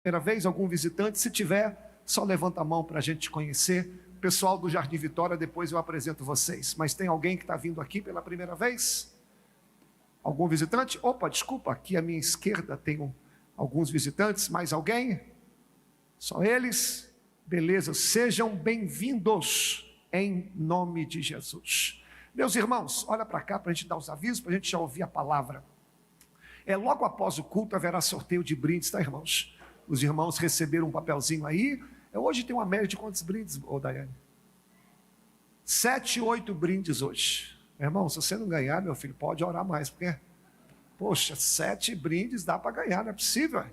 Primeira vez, algum visitante? Se tiver, só levanta a mão para a gente te conhecer. Pessoal do Jardim Vitória, depois eu apresento vocês. Mas tem alguém que está vindo aqui pela primeira vez? Algum visitante? Opa, desculpa, aqui à minha esquerda tem alguns visitantes. Mais alguém? Só eles? Beleza, sejam bem-vindos em nome de Jesus. Meus irmãos, olha para cá para a gente dar os avisos, para a gente já ouvir a palavra. Logo após o culto haverá sorteio de brindes, tá, irmãos? Os irmãos receberam um papelzinho aí. Hoje tem uma média de quantos brindes, Daiane? 7, 8 brindes hoje. Irmão, se você não ganhar, meu filho, pode orar mais, porque, poxa, 7 brindes dá para ganhar, não é possível.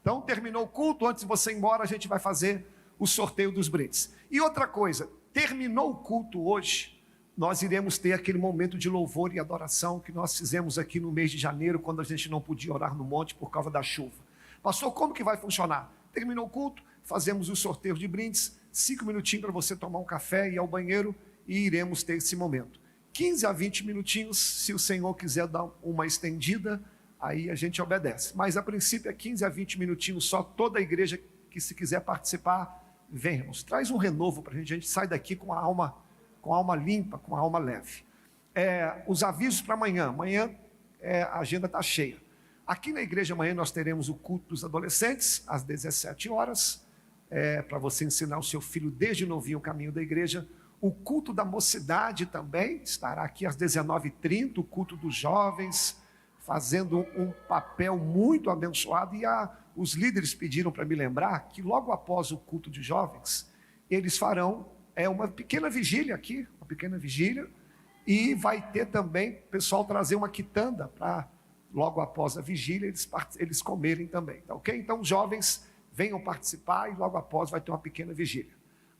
Então, terminou o culto, antes de você ir embora, a gente vai fazer o sorteio dos brindes. E outra coisa, terminou o culto hoje, nós iremos ter aquele momento de louvor e adoração que nós fizemos aqui no mês de janeiro, quando a gente não podia orar no monte por causa da chuva. Pastor, como que vai funcionar? Terminou o culto, fazemos o sorteio de brindes, 5 minutinhos para você tomar um café e ir ao banheiro, e iremos ter esse momento. 15 a 20 minutinhos, se o Senhor quiser dar uma estendida, aí a gente obedece. Mas a princípio é 15 a 20 minutinhos só, toda a igreja que se quiser participar, vem, irmãos. Traz um renovo para a gente sai daqui com a alma limpa, com a alma leve. Os avisos para amanhã. Amanhã a agenda está cheia. Aqui na igreja amanhã nós teremos o culto dos adolescentes, às 17 horas, para você ensinar o seu filho desde novinho o caminho da igreja. O culto da mocidade também estará aqui às 19h30, o culto dos jovens, fazendo um papel muito abençoado. E os líderes pediram para me lembrar que logo após o culto de jovens, eles farão uma pequena vigília aqui, e vai ter também o pessoal trazer uma quitanda para logo após a vigília eles comerem também, tá ok? Então os jovens venham participar e logo após vai ter uma pequena vigília.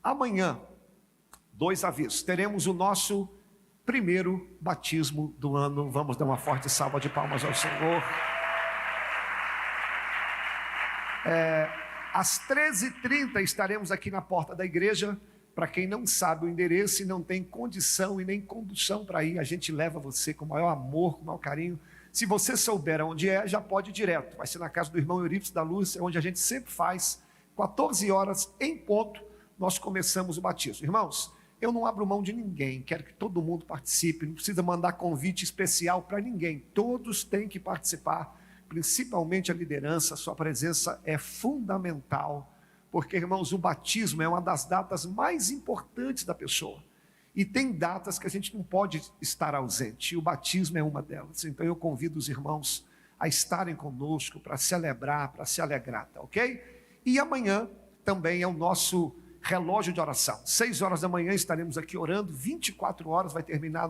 Amanhã, 2 avisos, teremos o nosso primeiro batismo do ano. Vamos dar uma forte salva de palmas ao Senhor. Às 13h30 estaremos aqui na porta da igreja. Para quem não sabe o endereço e não tem condição e nem condução para ir, a gente leva você com o maior amor, com o maior carinho. Se você souber onde já pode ir direto. Vai ser na casa do irmão Eurípides da Luz, onde a gente sempre faz. 14 horas em ponto, nós começamos o batismo. Irmãos, eu não abro mão de ninguém, quero que todo mundo participe, não precisa mandar convite especial para ninguém. Todos têm que participar, principalmente a liderança. A sua presença é fundamental. Porque, irmãos, o batismo é uma das datas mais importantes da pessoa. E tem datas que a gente não pode estar ausente. E o batismo é uma delas. Então eu convido os irmãos a estarem conosco para celebrar, para se alegrar, tá ok? E amanhã também é o nosso relógio de oração. 6 horas da manhã estaremos aqui orando, 24 horas, vai terminar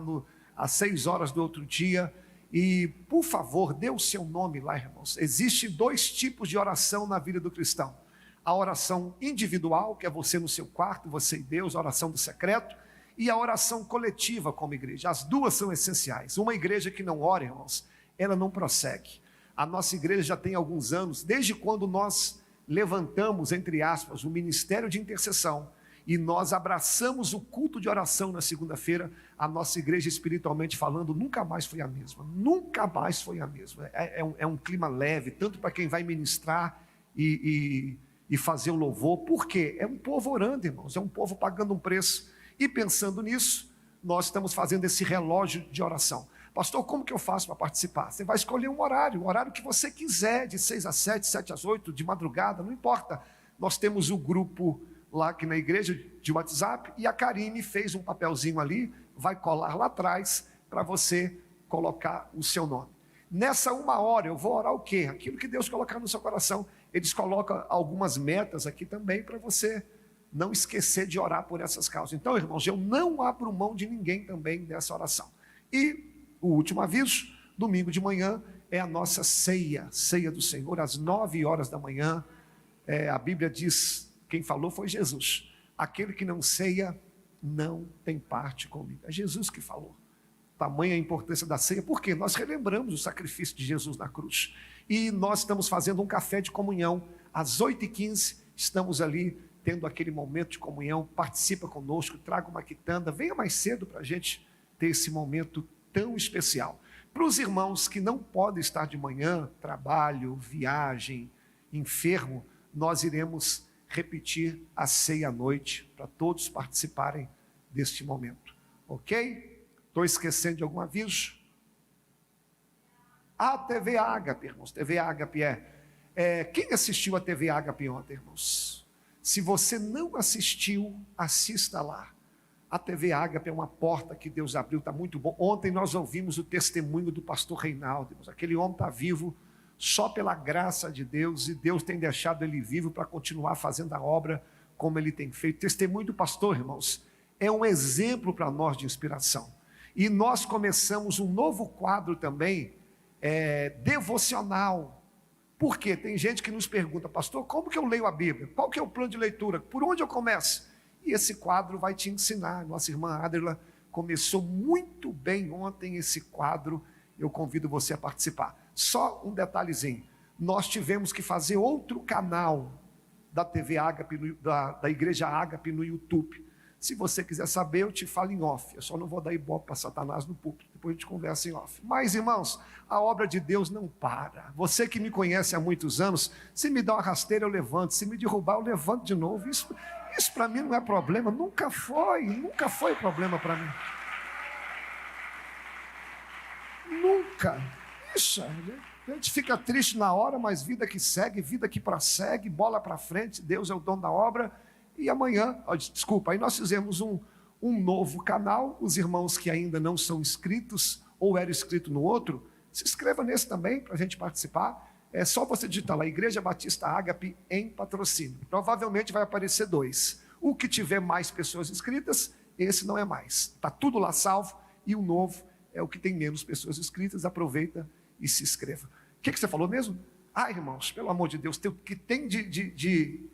às 6 horas do outro dia. E, por favor, dê o seu nome lá, irmãos. Existem 2 tipos de oração na vida do cristão. A oração individual, que é você no seu quarto, você e Deus, a oração do secreto, e a oração coletiva como igreja. As duas são essenciais. Uma igreja que não ora, irmãos, ela não prossegue. A nossa igreja já tem alguns anos, desde quando nós levantamos, entre aspas, o ministério de intercessão, e nós abraçamos o culto de oração na segunda-feira, a nossa igreja, espiritualmente falando, nunca mais foi a mesma. Nunca mais foi a mesma. É um clima leve, tanto para quem vai ministrar e fazer o louvor. Por quê? É um povo orando, irmãos, é um povo pagando um preço. E pensando nisso, nós estamos fazendo esse relógio de oração. Pastor, como que eu faço para participar? Você vai escolher um horário que você quiser, de 6 às 7, 7 às 8, de madrugada, não importa. Nós temos o grupo lá aqui na igreja de WhatsApp, e a Karine fez um papelzinho ali, vai colar lá atrás, para você colocar o seu nome. Nessa 1 hora, eu vou orar o quê? Aquilo que Deus colocar no seu coração. Eles colocam algumas metas aqui também, para você não esquecer de orar por essas causas. Então, irmãos, eu não abro mão de ninguém também dessa oração. E o último aviso, domingo de manhã, é a nossa ceia do Senhor, às 9 horas da manhã. A Bíblia diz, quem falou foi Jesus. Aquele que não ceia, não tem parte comigo. É Jesus que falou. Tamanha a importância da ceia, porque nós relembramos o sacrifício de Jesus na cruz. E nós estamos fazendo um café de comunhão, às 8h15, estamos ali, tendo aquele momento de comunhão. Participa conosco, traga uma quitanda, venha mais cedo para a gente ter esse momento tão especial. Para os irmãos que não podem estar de manhã, trabalho, viagem, enfermo, nós iremos repetir a ceia à noite, para todos participarem deste momento, ok? Estou esquecendo de algum aviso? A TV Ágape, irmãos, TV Ágape quem assistiu a TV Ágape ontem, irmãos? Se você não assistiu, assista lá. A TV Ágape é uma porta que Deus abriu, está muito bom. Ontem nós ouvimos o testemunho do pastor Reinaldo, irmãos. Aquele homem está vivo só pela graça de Deus, e Deus tem deixado ele vivo para continuar fazendo a obra como ele tem feito. O testemunho do pastor, irmãos, é um exemplo para nós de inspiração. E nós começamos um novo quadro também, devocional. Por quê? Tem gente que nos pergunta, pastor, como que eu leio a Bíblia? Qual que é o plano de leitura? Por onde eu começo? E esse quadro vai te ensinar. Nossa irmã Adela começou muito bem ontem esse quadro, eu convido você a participar. Só um detalhezinho, nós tivemos que fazer outro canal da TV Ágape, da Igreja Ágape no YouTube. Se você quiser saber, eu te falo em off. Eu só não vou dar ibope para Satanás no púlpito. Depois a gente conversa em off. Mas, irmãos, a obra de Deus não para. Você que me conhece há muitos anos, se me dá uma rasteira, eu levanto. Se me derrubar, eu levanto de novo. Isso para mim não é problema. Nunca foi problema para mim. Nunca. Isso, a gente fica triste na hora, mas vida que segue, vida que prossegue, bola para frente. Deus é o dono da obra. E amanhã, aí nós fizemos um novo canal. Os irmãos que ainda não são inscritos, ou eram inscritos no outro, se inscreva nesse também, para a gente participar. É só você digitar lá, Igreja Batista Ágape em Patrocínio. Provavelmente vai aparecer 2. O que tiver mais pessoas inscritas, esse não é mais. Está tudo lá salvo, e o novo é o que tem menos pessoas inscritas. Aproveita e se inscreva. O que você falou mesmo? Irmãos, pelo amor de Deus, o que tem de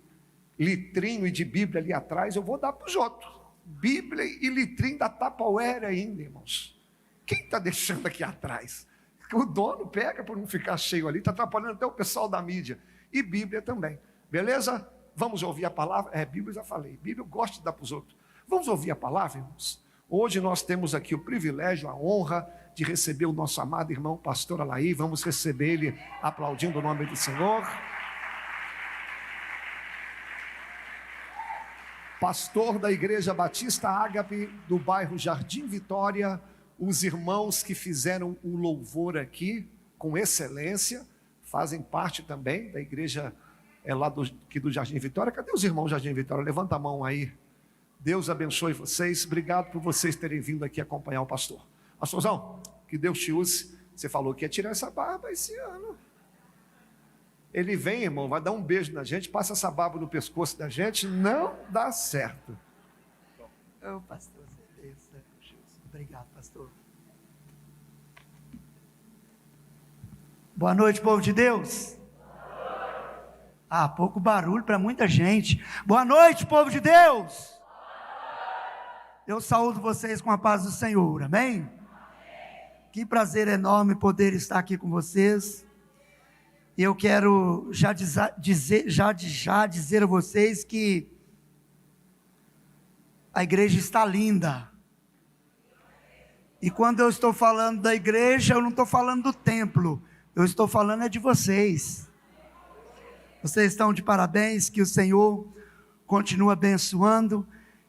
litrinho e de Bíblia ali atrás, eu vou dar para os outros. Bíblia e litrinho da Tupperware ainda, irmãos. Quem está deixando aqui atrás? O dono pega para não ficar cheio ali, está atrapalhando até o pessoal da mídia. E Bíblia também, beleza? Vamos ouvir a palavra? Bíblia já falei, Bíblia eu gosto de dar para os outros. Vamos ouvir a palavra, irmãos? Hoje nós temos aqui o privilégio, a honra de receber o nosso amado irmão pastor Alaí. Vamos receber ele aplaudindo o nome do Senhor. Pastor da Igreja Batista Ágape, do bairro Jardim Vitória. Os irmãos que fizeram o louvor aqui, com excelência, fazem parte também da igreja aqui do Jardim Vitória. Cadê os irmãos do Jardim Vitória? Levanta a mão aí. Deus abençoe vocês. Obrigado por vocês terem vindo aqui acompanhar o pastor. Pastorzão, que Deus te use. Você falou que ia tirar essa barba esse ano. Ele vem, irmão, vai dar um beijo na gente, passa essa barba no pescoço da gente, não dá certo. Pastor, obrigado, pastor. Boa noite, povo de Deus. Pouco barulho para muita gente. Boa noite, povo de Deus. Eu saúdo vocês com a paz do Senhor, amém? Que prazer enorme poder estar aqui com vocês. Eu quero já dizer a vocês que a igreja está linda. E quando eu estou falando da igreja, eu não estou falando do templo, eu estou falando de vocês. Vocês estão de parabéns, que o Senhor continue abençoando.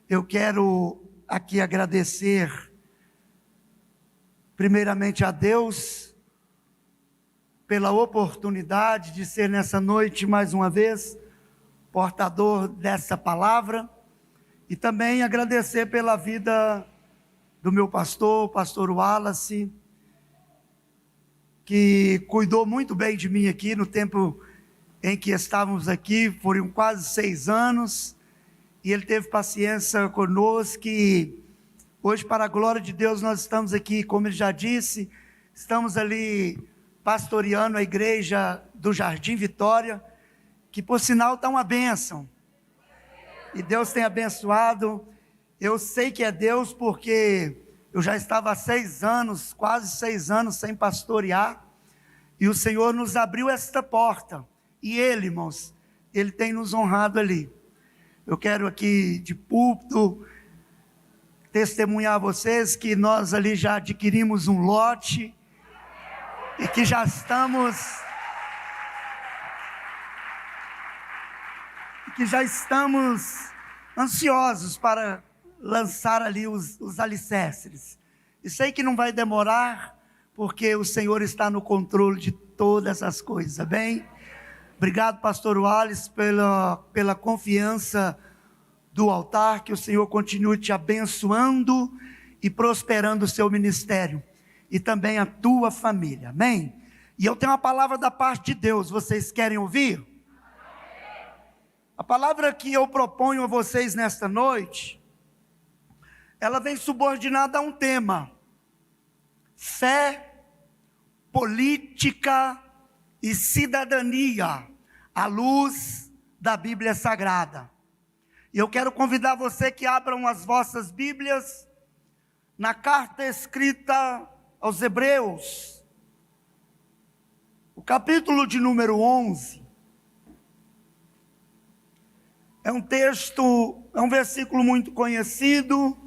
Eu quero aqui agradecer primeiramente a Deus pela oportunidade de ser nessa noite mais uma vez portador dessa palavra, e também agradecer pela vida do meu pastor, o pastor Wallace, que cuidou muito bem de mim aqui no tempo em que estávamos aqui. Foram quase 6 anos, e ele teve paciência conosco, e hoje, para a glória de Deus, nós estamos aqui, como ele já disse, estamos ali pastoreando a igreja do Jardim Vitória, que por sinal está uma bênção, e Deus tem abençoado. Eu sei que é Deus, porque eu já estava há 6 anos, quase 6 anos sem pastorear, e o Senhor nos abriu esta porta, e Ele, irmãos, Ele tem nos honrado ali. Eu quero aqui de púlpito testemunhar a vocês que nós ali já adquirimos um lote, e que já estamos que já estamos ansiosos para lançar ali os alicerces. E sei que não vai demorar, porque o Senhor está no controle de todas as coisas, amém? Obrigado, pastor Wallace, pela confiança do altar, que o Senhor continue te abençoando e prosperando o seu ministério, e também a tua família, amém? E eu tenho uma palavra da parte de Deus, vocês querem ouvir? A palavra que eu proponho a vocês nesta noite, ela vem subordinada a um tema: fé, política e cidadania, à luz da Bíblia Sagrada. E eu quero convidar você que abram as vossas Bíblias na carta escrita aos Hebreus, o capítulo de número 11. É um texto, é um versículo muito conhecido,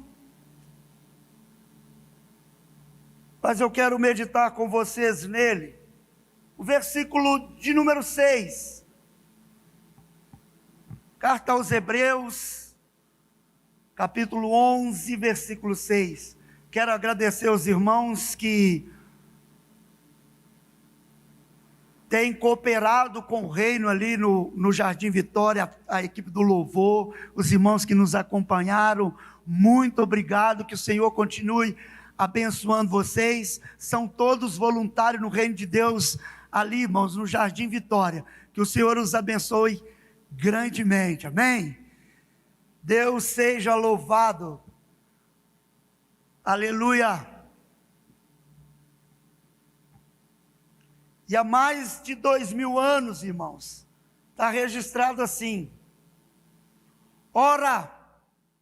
mas eu quero meditar com vocês nele. O versículo de número 6, carta aos Hebreus, capítulo 11, versículo 6. Quero agradecer aos irmãos que têm cooperado com o reino ali no Jardim Vitória, a equipe do louvor, os irmãos que nos acompanharam, muito obrigado, que o Senhor continue abençoando vocês. São todos voluntários no reino de Deus, ali, irmãos, no Jardim Vitória. Que o Senhor os abençoe grandemente, amém? Deus seja louvado, aleluia. E há mais de 2000 anos, irmãos, está registrado assim: ora,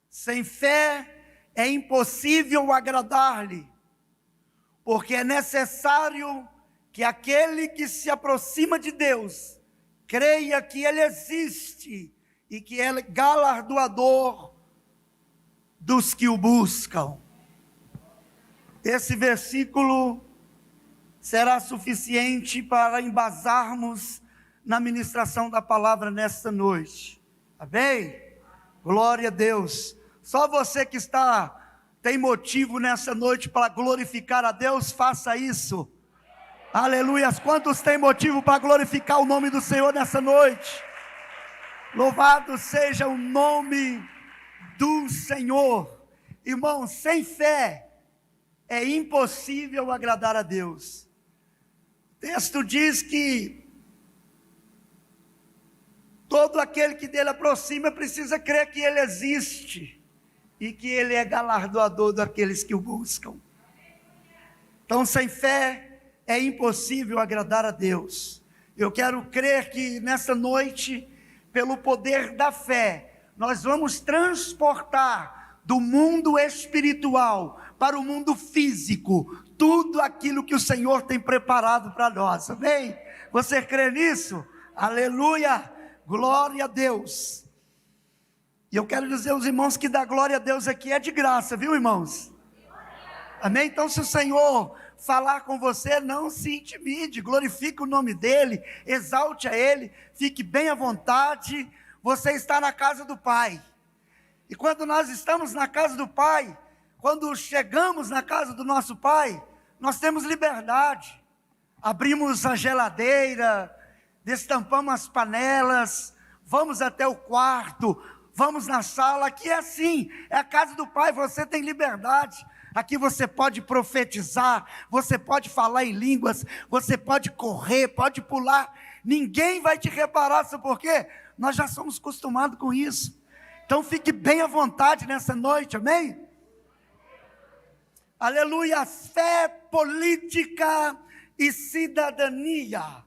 sem fé é impossível agradar-lhe, porque é necessário que aquele que se aproxima de Deus creia que Ele existe e que Ele é galardoador dos que o buscam. Esse versículo será suficiente para embasarmos na ministração da palavra nesta noite, amém? Glória a Deus. Só você que tem motivo nessa noite para glorificar a Deus, faça isso. Aleluia. Quantos têm motivo para glorificar o nome do Senhor nessa noite? Louvado seja o nome do Senhor. Irmãos, sem fé é impossível agradar a Deus. O texto diz que todo aquele que dele aproxima precisa crer que Ele existe e que Ele é galardoador daqueles que o buscam. Então, sem fé é impossível agradar a Deus. Eu quero crer que nessa noite, pelo poder da fé, nós vamos transportar do mundo espiritual para o mundo físico tudo aquilo que o Senhor tem preparado para nós, amém? Você crê nisso? Aleluia, glória a Deus. E eu quero dizer aos irmãos que dar glória a Deus aqui é de graça, viu, irmãos? Amém? Então, se o Senhor falar com você, não se intimide, glorifique o nome dEle, exalte a Ele, fique bem à vontade. Você está na casa do Pai, e quando nós estamos na casa do Pai, quando chegamos na casa do nosso Pai, nós temos liberdade. Abrimos a geladeira, destampamos as panelas, vamos até o quarto, vamos na sala. Aqui é assim, é a casa do Pai, você tem liberdade. Aqui você pode profetizar, você pode falar em línguas, você pode correr, pode pular, ninguém vai te reparar, sabe por quê? Nós já somos acostumados com isso. Então fique bem à vontade nessa noite, amém? Aleluia, fé, política e cidadania.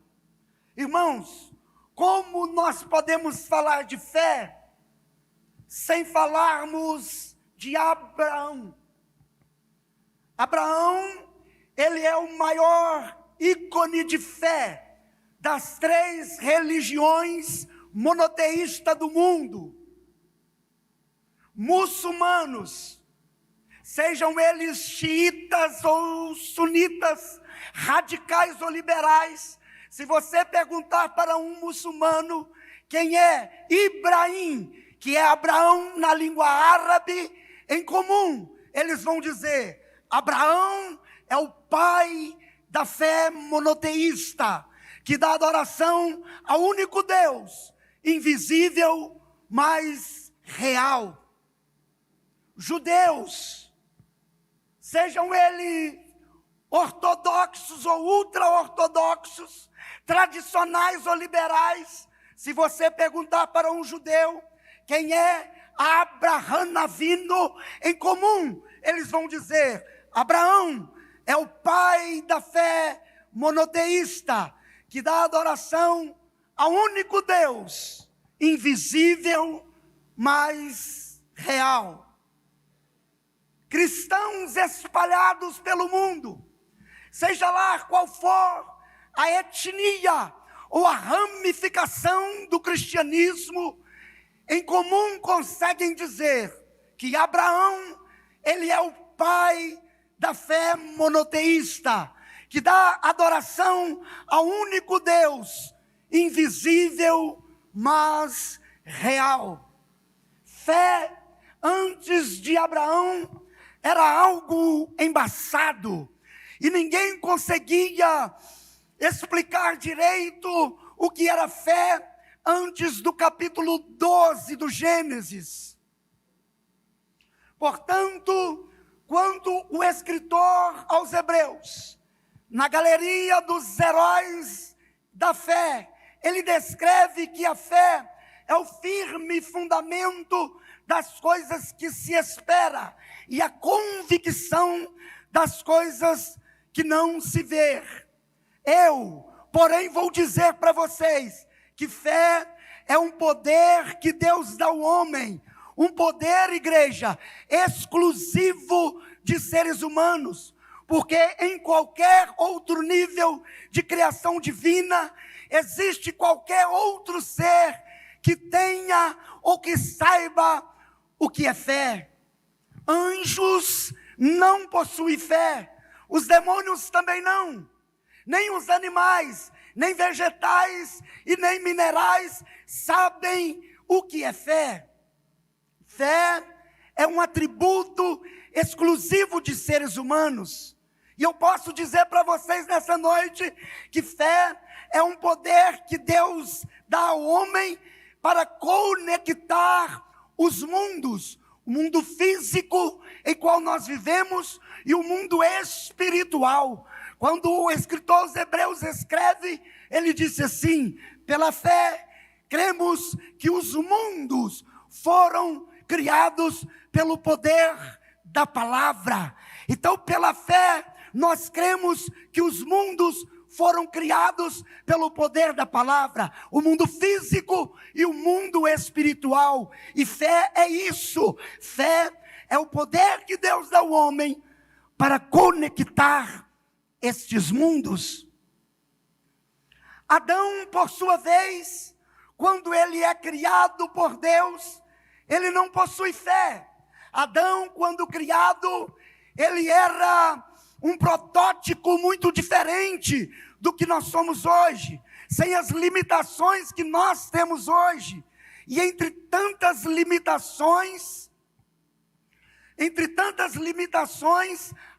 Irmãos, como nós podemos falar de fé sem falarmos de Abraão? Abraão, ele é o maior ícone de fé das 3 religiões monoteístas do mundo. Muçulmanos, sejam eles xiitas ou sunitas, radicais ou liberais, se você perguntar para um muçulmano quem é Ibrahim, que é Abraão na língua árabe, em comum, eles vão dizer: Abraão é o pai da fé monoteísta, que dá adoração ao único Deus, invisível, mas real. Judeus, sejam eles ortodoxos ou ultra-ortodoxos, tradicionais ou liberais, se você perguntar para um judeu quem é Abraham Avinu, em comum, eles vão dizer: Abraão é o pai da fé monoteísta, que dá adoração ao único Deus, invisível, mas real. Cristãos espalhados pelo mundo, seja lá qual for a etnia ou a ramificação do cristianismo, em comum conseguem dizer que Abraão, ele é o pai da fé monoteísta, que dá adoração ao único Deus, invisível, mas real. Fé antes de Abraão era algo embaçado, e ninguém conseguia explicar direito o que era fé antes do capítulo 12 do Gênesis. Portanto, quando o escritor aos Hebreus, na galeria dos heróis da fé, ele descreve que a fé é o firme fundamento das coisas que se espera e a convicção das coisas que não se vê. Eu, porém, vou dizer para vocês que fé é um poder que Deus dá ao homem, um poder, igreja, exclusivo de seres humanos, porque em qualquer outro nível de criação divina, existe qualquer outro ser que tenha ou que saiba o que é fé. Anjos não possuem fé, os demônios também não, nem os animais, nem vegetais e nem minerais sabem o que é fé. Fé é um atributo exclusivo de seres humanos. E eu posso dizer para vocês nessa noite que fé é um poder que Deus dá ao homem para conectar os mundos, o mundo físico em qual nós vivemos e o mundo espiritual. Quando o escritor aos Hebreus escreve, ele disse assim: pela fé cremos que os mundos foram criados pelo poder da palavra. Então, pela fé, nós cremos que os mundos foram criados pelo poder da palavra, o mundo físico e o mundo espiritual. E fé é isso, fé é o poder que Deus dá ao homem para conectar estes mundos. Adão, por sua vez, quando ele é criado por Deus, ele não possui fé. Adão, quando criado, ele era um protótipo muito diferente do que nós somos hoje, sem as limitações que nós temos hoje. E entre tantas limitações,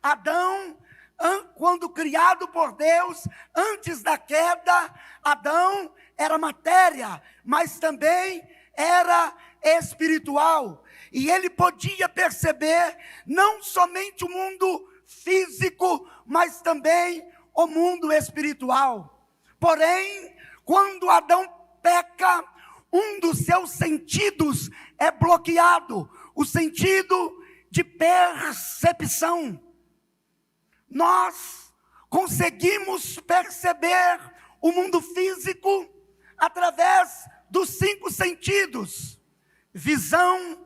Adão, quando criado por Deus, antes da queda, Adão era matéria, mas também era espiritual. E ele podia perceber não somente o mundo físico, mas também o mundo espiritual. Porém, quando Adão peca, um dos seus sentidos é bloqueado, o sentido de percepção. Nós conseguimos perceber o mundo físico através dos 5 sentidos: visão,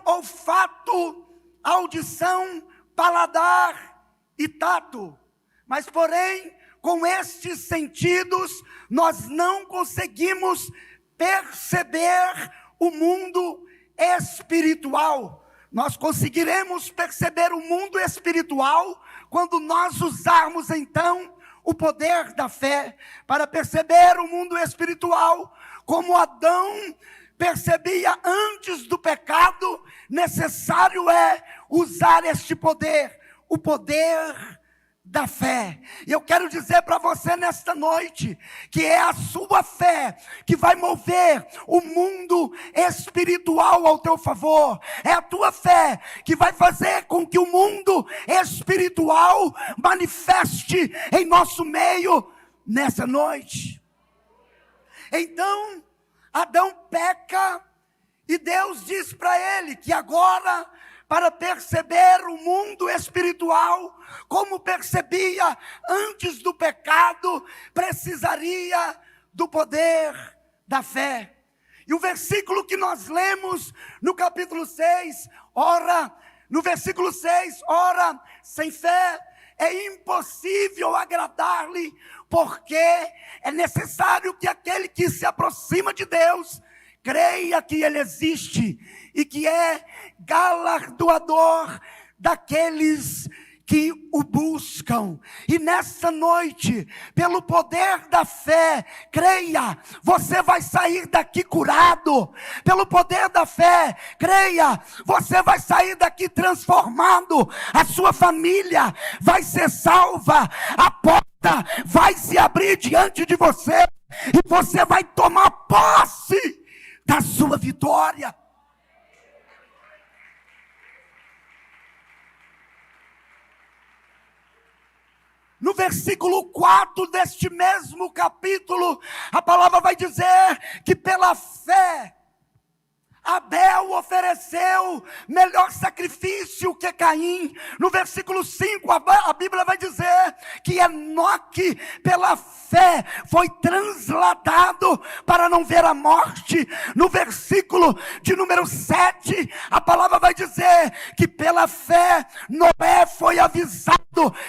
olfato, audição, paladar e tato. Mas, porém, com estes sentidos, nós não conseguimos perceber o mundo espiritual. Nós conseguiremos perceber o mundo espiritual quando nós usarmos, então, o poder da fé para perceber o mundo espiritual, como Adão percebia antes do pecado. Necessário é usar este poder, o poder da fé. E eu quero dizer para você nesta noite, que é a sua fé que vai mover o mundo espiritual ao teu favor. É a tua fé que vai fazer com que o mundo espiritual manifeste em nosso meio nessa noite. Então, Adão peca e Deus diz para ele que agora, para perceber o mundo espiritual, como percebia antes do pecado, precisaria do poder da fé. E o versículo que nós lemos no capítulo 6, no versículo 6, ora, sem fé é impossível agradar-lhe, porque é necessário que aquele que se aproxima de Deus creia que Ele existe e que é galardoador daqueles que o buscam. E nessa noite, pelo poder da fé, creia, você vai sair daqui curado. Pelo poder da fé, creia, você vai sair daqui transformado. A sua família vai ser salva. A porta vai se abrir diante de você e você vai tomar posse da sua vitória. No versículo 4 deste mesmo capítulo, a palavra vai dizer que pela fé Abel ofereceu melhor sacrifício que Caim. No versículo 5, a Bíblia vai dizer que Enoque, pela fé, foi transladado para não ver a morte. No versículo de número 7, a palavra vai dizer que pela fé, Noé foi avisado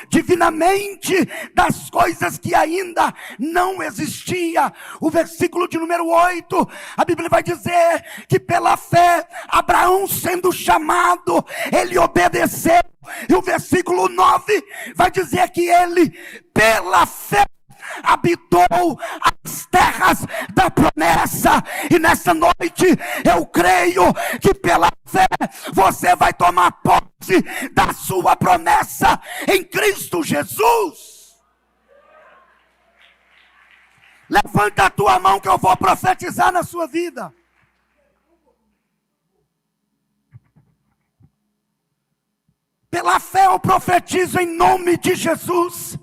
divinamente das coisas que ainda não existiam. O versículo de número 8, a Bíblia vai dizer que pela fé, Abraão sendo chamado, ele obedeceu. E o versículo 9 vai dizer que ele, pela fé, habitou as terras da promessa. E nessa noite eu creio que pela fé você vai tomar posse da sua promessa em Cristo Jesus. Levanta a tua mão que eu vou profetizar na sua vida. Pela fé eu profetizo em nome de Jesus,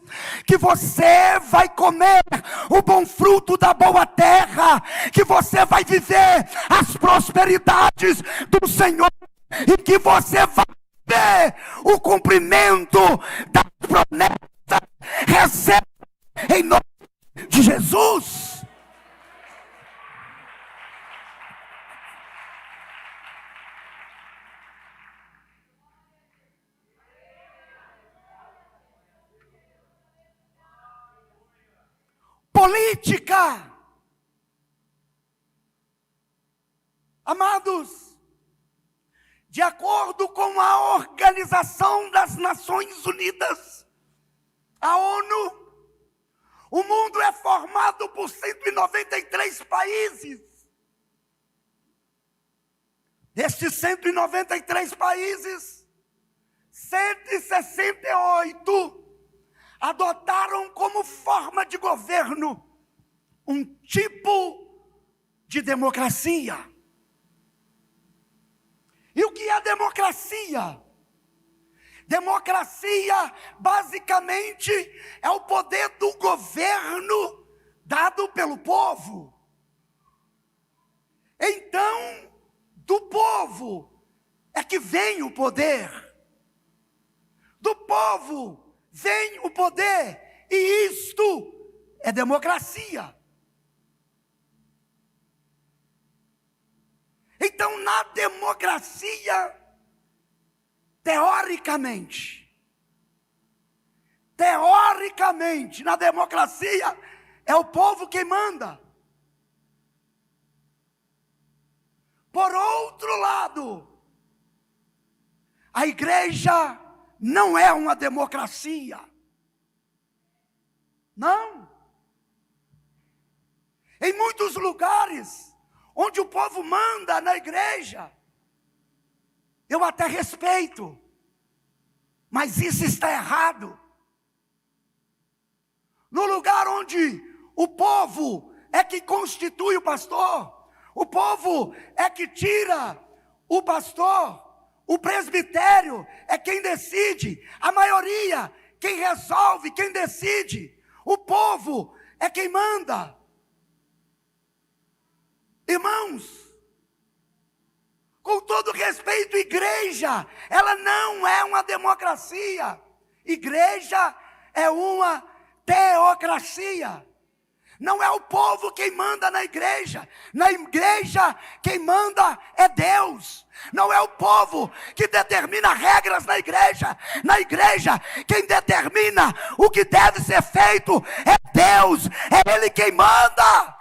que você vai comer o bom fruto da boa terra, que você vai viver as prosperidades do Senhor, e que você vai ver o cumprimento da promessa. Receba em nome de Jesus. Política. Amados, de acordo com a Organização das Nações Unidas, a ONU, o mundo é formado por 193 países. Destes 193 países, 168 adotaram como forma de governo um tipo de democracia. E o que é democracia? Democracia, basicamente, é o poder do governo dado pelo povo. Então, do povo é que vem o poder. Do povo vem o poder, e isto é democracia. Então, na democracia, teoricamente, na democracia, é o povo quem manda. Por outro lado, a igreja não é uma democracia. Não. Em muitos lugares onde o povo manda na igreja, eu até respeito, mas isso está errado. No lugar onde o povo é que constitui o pastor, o povo é que tira o pastor, o presbitério é quem decide, a maioria, quem resolve, quem decide, o povo é quem manda. Irmãos, com todo respeito, igreja, ela não é uma democracia. Igreja é uma teocracia. Não é o povo quem manda na igreja. Na igreja, quem manda é Deus. Não é o povo que determina regras na igreja. Na igreja, quem determina o que deve ser feito é Deus. É Ele quem manda.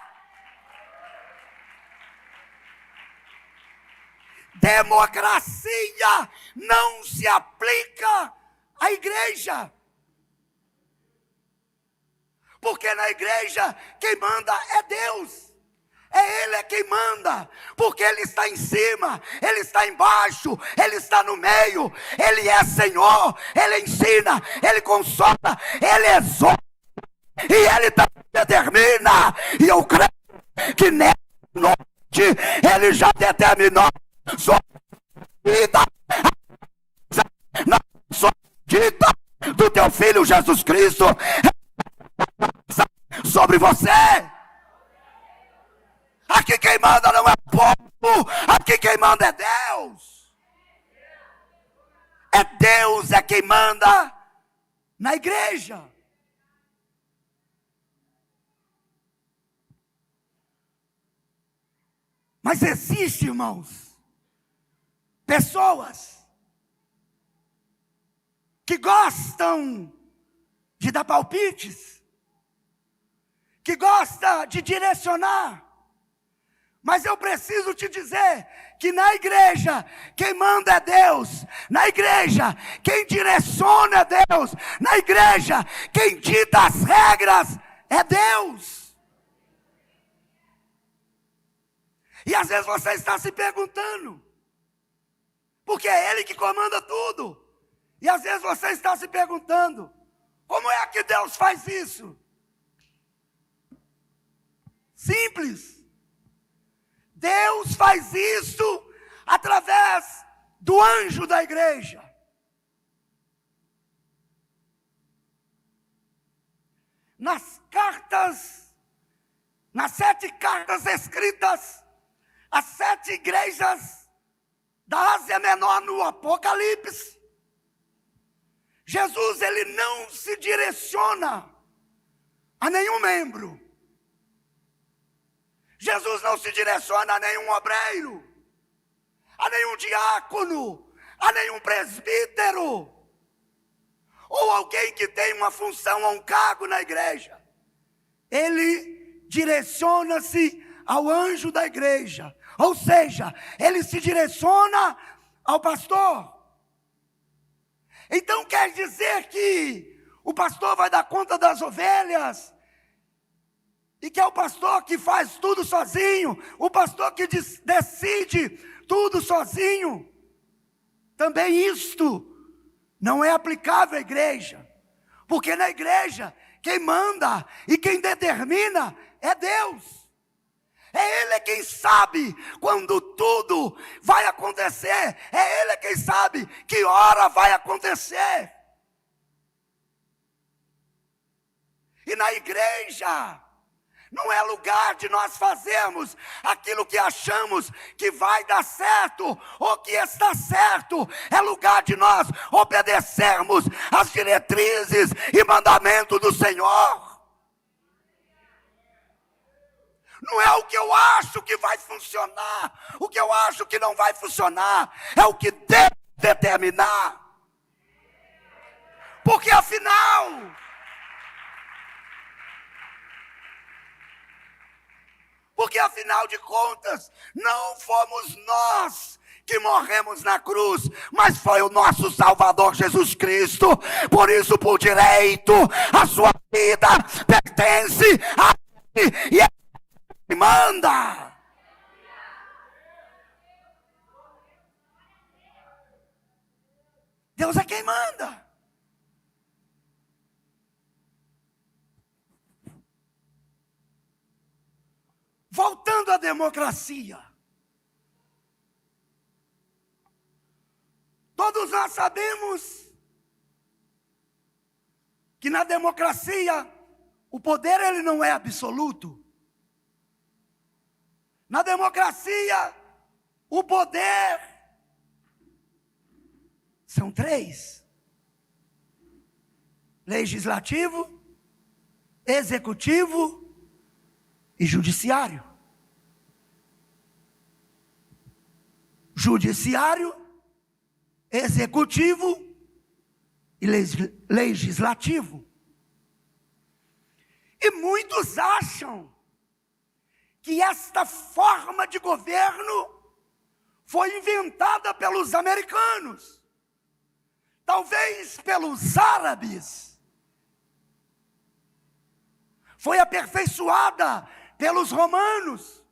Democracia não se aplica à igreja. Porque na igreja quem manda é Deus. Ele é quem manda. Porque Ele está em cima, Ele está embaixo, Ele está no meio. Ele é Senhor, Ele ensina, Ele consola, Ele exorta. E Ele também determina. E eu creio que nessa noite Ele já determinou sua vida, na sua vida do teu Filho Jesus Cristo, sobre você. Aqui quem manda não é o povo, aqui quem manda é Deus. É Deus é quem manda na igreja. Mas existe, irmãos, pessoas que gostam de dar palpites, que gostam de direcionar, mas eu preciso te dizer que na igreja quem manda é Deus, na igreja quem direciona é Deus, na igreja quem dita as regras é Deus. E às vezes você está se perguntando, porque é Ele que comanda tudo. E às vezes você está se perguntando, como é que Deus faz isso? Simples. Deus faz isso através do anjo da igreja. Nas 7 cartas escritas às 7 igrejas da Ásia Menor no Apocalipse, Jesus, ele não se direciona a nenhum membro. Jesus não se direciona a nenhum obreiro, a nenhum diácono, a nenhum presbítero, ou alguém que tem uma função ou um cargo na igreja. Ele direciona-se ao anjo da igreja, ou seja, ele se direciona ao pastor. Então quer dizer que o pastor vai dar conta das ovelhas, e que é o pastor que faz tudo sozinho, o pastor que decide tudo sozinho. Também isto não é aplicável à igreja, porque na igreja quem manda e quem determina é Deus. É Ele quem sabe quando tudo vai acontecer, é Ele quem sabe que hora vai acontecer. E na igreja não é lugar de nós fazermos aquilo que achamos que vai dar certo ou que está certo. É lugar de nós obedecermos às diretrizes e mandamentos do Senhor. Não é o que eu acho que vai funcionar, o que eu acho que não vai funcionar, é o que Deus determinar. Porque afinal, de contas, não fomos nós que morremos na cruz, mas foi o nosso Salvador Jesus Cristo. Por isso, por direito, a sua vida pertence a Ele e Ele manda. Deus é quem manda. Voltando à democracia. Todos nós sabemos que na democracia o poder ele não é absoluto. Na democracia o poder são 3: legislativo, executivo e judiciário. Judiciário, executivo e legislativo. E muitos acham que esta forma de governo foi inventada pelos americanos, talvez pelos árabes, foi aperfeiçoada pelos romanos.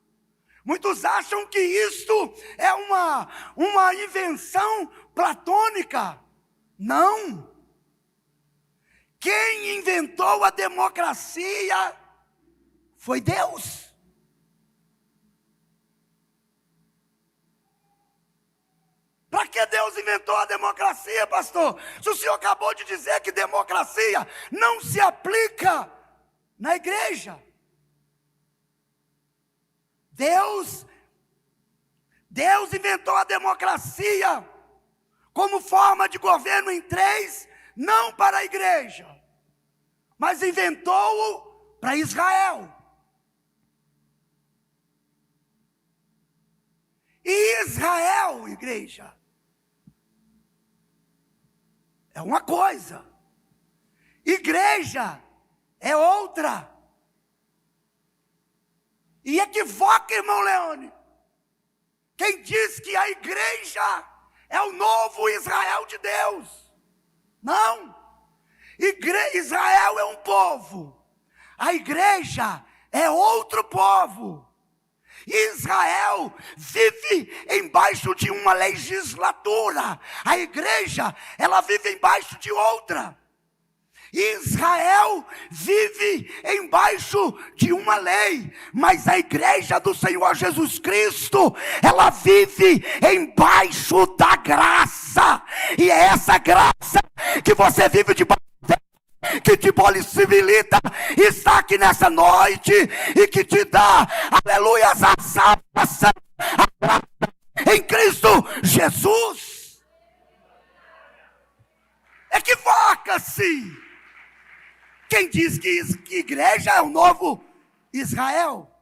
Muitos acham que isto é uma invenção platônica. Não. Quem inventou a democracia foi Deus. Para que Deus inventou a democracia, pastor? Se o senhor acabou de dizer que democracia não se aplica na igreja. Deus inventou a democracia como forma de governo em 3, não para a igreja, mas inventou-o para Israel. E Israel, igreja, é uma coisa, igreja é outra. E equivoca, irmão Leone, quem diz que a igreja é o novo Israel de Deus. Não. Israel é um povo, a igreja é outro povo. Israel vive embaixo de uma legislatura, a igreja, ela vive embaixo de outra. Israel vive embaixo de uma lei, mas a igreja do Senhor Jesus Cristo, ela vive embaixo da graça, e é essa graça que você vive debaixo dela, que te possibilita estar aqui nessa noite, e que te dá, aleluias, a salvação, a graça em Cristo Jesus. Equivoca-se quem diz que igreja é o novo Israel.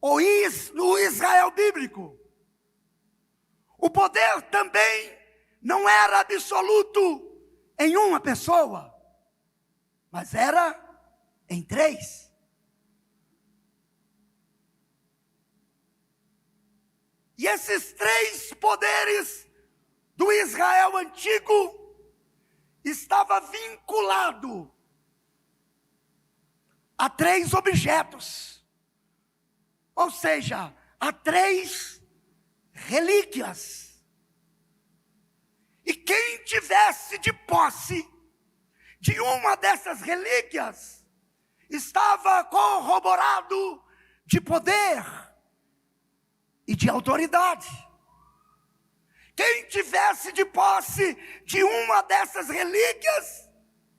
Ou no Israel bíblico, o poder também não era absoluto em uma pessoa, mas era em 3. E esses 3 poderes do Israel antigo estava vinculado a 3 objetos, ou seja, a 3 relíquias. E quem tivesse de posse de uma dessas relíquias estava corroborado de poder e de autoridade. Quem tivesse de posse de uma dessas relíquias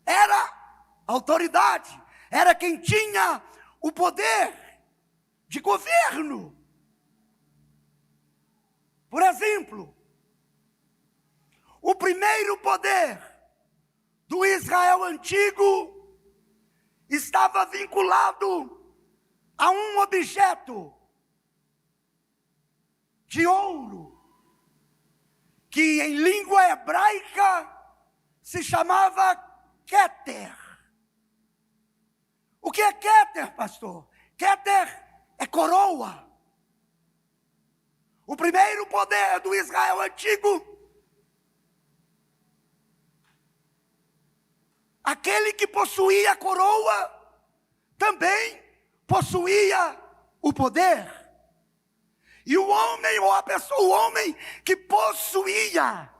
era autoridade, era quem tinha o poder de governo. Por exemplo, o primeiro poder do Israel antigo estava vinculado a um objeto de ouro, que em língua hebraica se chamava Keter. O que é Keter, pastor? Keter é coroa. O primeiro poder do Israel antigo, aquele que possuía a coroa, também possuía o poder. E o homem, ou a pessoa, o homem que possuía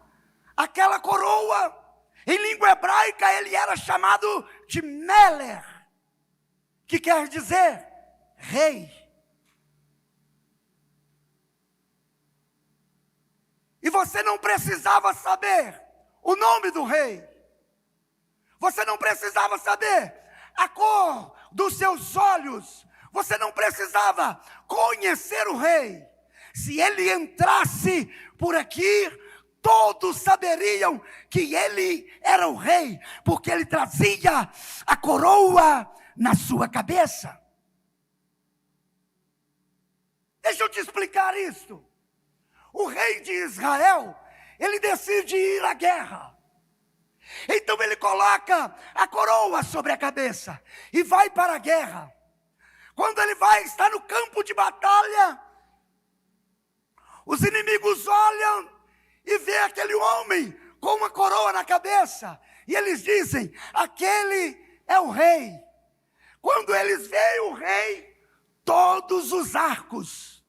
aquela coroa, em língua hebraica ele era chamado de Meler, que quer dizer rei. E você não precisava saber o nome do rei. Você não precisava saber a cor dos seus olhos. Você não precisava conhecer o rei. Se ele entrasse por aqui, todos saberiam que ele era o rei, porque ele trazia a coroa na sua cabeça. Deixa eu te explicar isto. O rei de Israel, ele decide ir à guerra. Então ele coloca a coroa sobre a cabeça e vai para a guerra. Quando ele vai estar no campo de batalha, os inimigos olham e vê aquele homem com uma coroa na cabeça, e eles dizem: aquele é o rei. Quando eles veem o rei, todos os arcos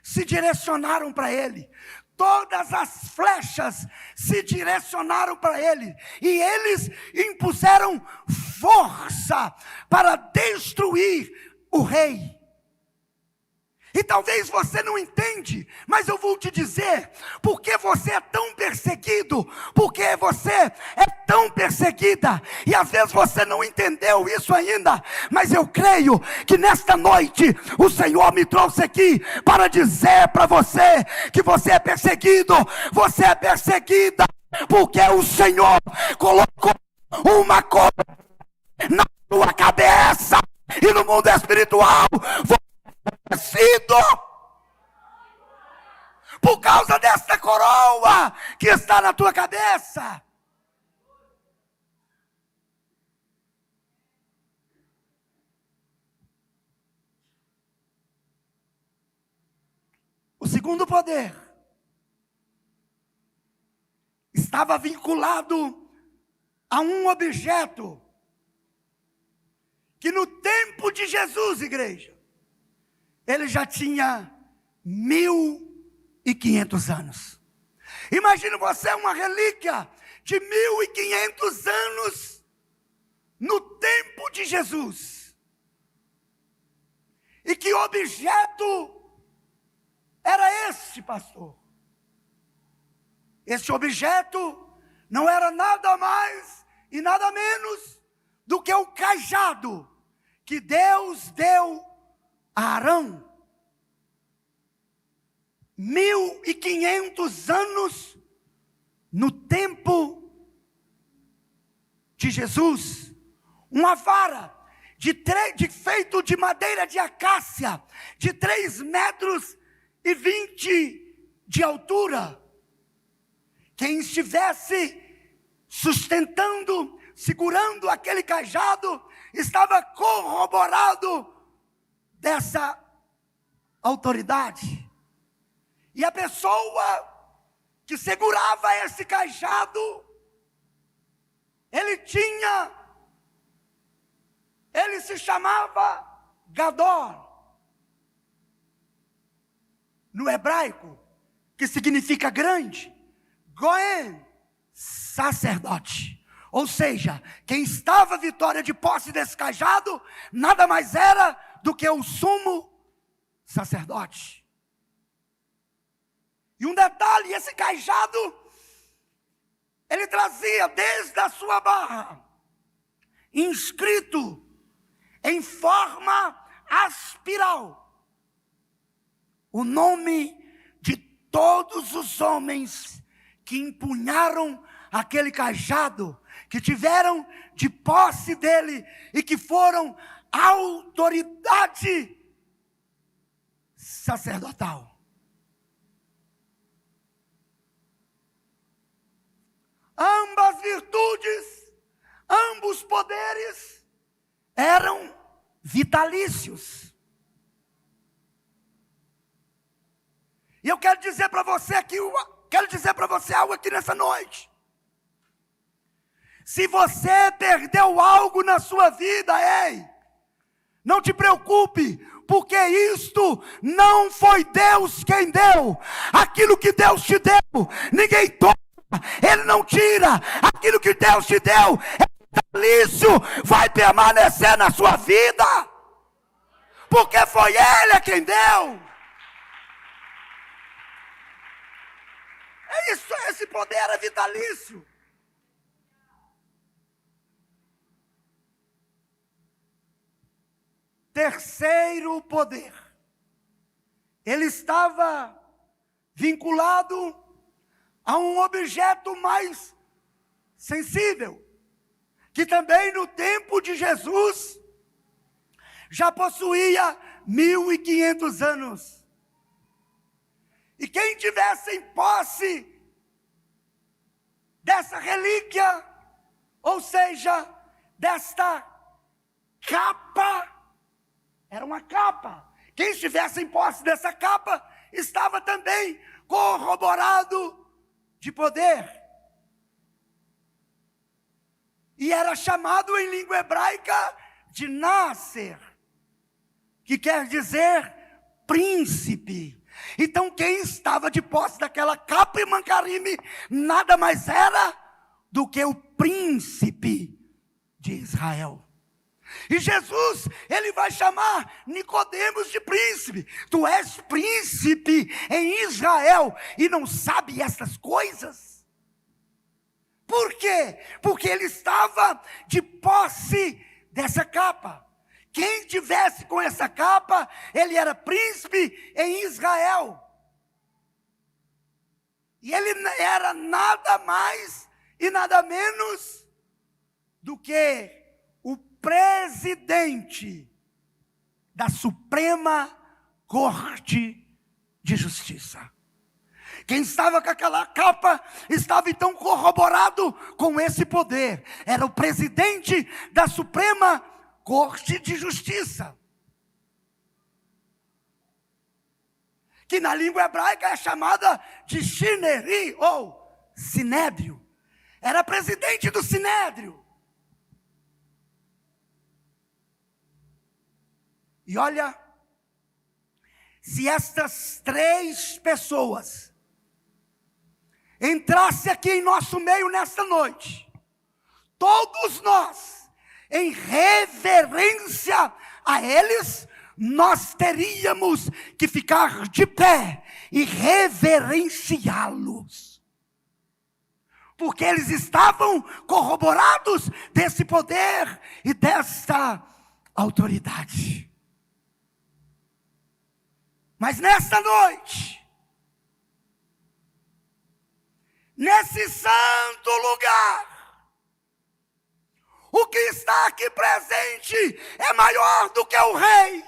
se direcionaram para ele, todas as flechas se direcionaram para ele, e eles impuseram força para destruir o rei. E talvez você não entende, mas eu vou te dizer, porque você é tão perseguido, porque você é tão perseguida, e às vezes você não entendeu isso ainda, mas eu creio que nesta noite, o Senhor me trouxe aqui, para dizer para você, que você é perseguido, você é perseguida, porque o Senhor colocou uma coroa na sua cabeça, e no mundo espiritual, sido por causa desta coroa que está na tua cabeça. O segundo poder estava vinculado a um objeto que no tempo de Jesus, igreja, ele já tinha 1.500 anos. Imagina você uma relíquia de 1.500 anos no tempo de Jesus. E que objeto era esse, pastor? Esse objeto não era nada mais e nada menos do que o cajado que Deus deu a Arão. 1.500 anos no tempo de Jesus. Uma vara feito de madeira de acácia, de 3,20 metros de altura. Quem estivesse sustentando, segurando aquele cajado, estava corroborado dessa autoridade. E a pessoa que segurava esse cajado, ele se chamava Gadol, no hebraico, que significa grande. Goen, sacerdote. Ou seja, quem estava à vitória de posse desse cajado, nada mais era do que o sumo sacerdote. E um detalhe, esse cajado, ele trazia desde a sua barra, inscrito em forma aspiral, o nome de todos os homens que empunharam aquele cajado, que tiveram de posse dele e que foram autoridade sacerdotal. Ambas virtudes, ambos poderes eram vitalícios. E eu quero dizer para você algo aqui nessa noite. Se você perdeu algo na sua vida, ei, não te preocupe, porque isto não foi Deus quem deu. Aquilo que Deus te deu, ninguém toma, Ele não tira. Aquilo que Deus te deu, vitalício, vai permanecer na sua vida, porque foi Ele quem deu. É isso, esse poder é vitalício. Terceiro poder, ele estava vinculado a um objeto mais sensível, que também no tempo de Jesus já possuía 1500 anos. E quem tivesse em posse dessa relíquia, ou seja, desta capa, era uma capa. Quem estivesse em posse dessa capa estava também corroborado de poder. E era chamado em língua hebraica de Nasser, que quer dizer príncipe. Então quem estava de posse daquela capa e mancarime nada mais era do que o príncipe de Israel. E Jesus, ele vai chamar Nicodemos de príncipe. Tu és príncipe em Israel e não sabe essas coisas? Por quê? Porque ele estava de posse dessa capa. Quem tivesse com essa capa, ele era príncipe em Israel. E ele era nada mais e nada menos do que o presidente da Suprema Corte de Justiça. Quem estava com aquela capa estava então corroborado com esse poder. Era o presidente da Suprema Corte de Justiça, que na língua hebraica é chamada de Shineri ou Sinédrio. Era presidente do Sinédrio. E olha, se estas três pessoas entrassem aqui em nosso meio nesta noite, todos nós, em reverência a eles, nós teríamos que ficar de pé e reverenciá-los, porque eles estavam corroborados desse poder e desta autoridade. Mas nesta noite, nesse santo lugar, o que está aqui presente é maior do que o rei,